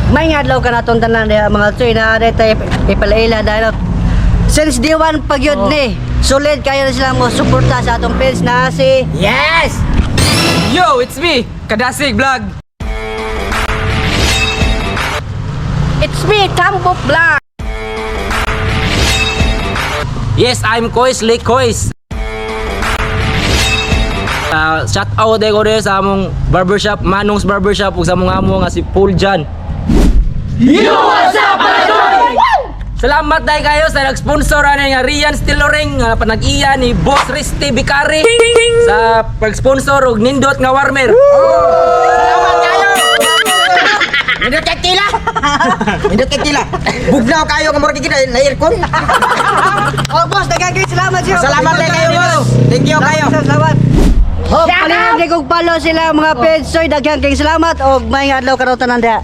may ngadlaw ka natong tanan diha mga tsoy na daytay ipalaila dahil since day one pag yun ni solid kayo na sila mo suporta sa atong page na si Yes! Yo, it's me, Kadasig Vlog. It's me, Tambo Vlog. Yes, I'm Kois, Lake Kois. Shout out ko rin sa among barbershop, Manong's Barbershop ug sa among amo nga si Paul Jan. Yo, what's up, brother? Salamat dahil kayo sa nag-sponsor ani nga Rian Stiloring nga panag-iya ni Boss Risty Bicari sa pag-sponsor og nindot nga warmer. Salamat kayo! Mindot kay tila! Mindot kay tila! Bugnaw kayo nga murag kita na aircon! Oh boss, daghang salamat siyo. Salamat din kayo, boss! Thank you kayo! Salamat. Hope palihan kay kog follow sila mga page soy daghang salamat og may ngadlaw karon tanan diha.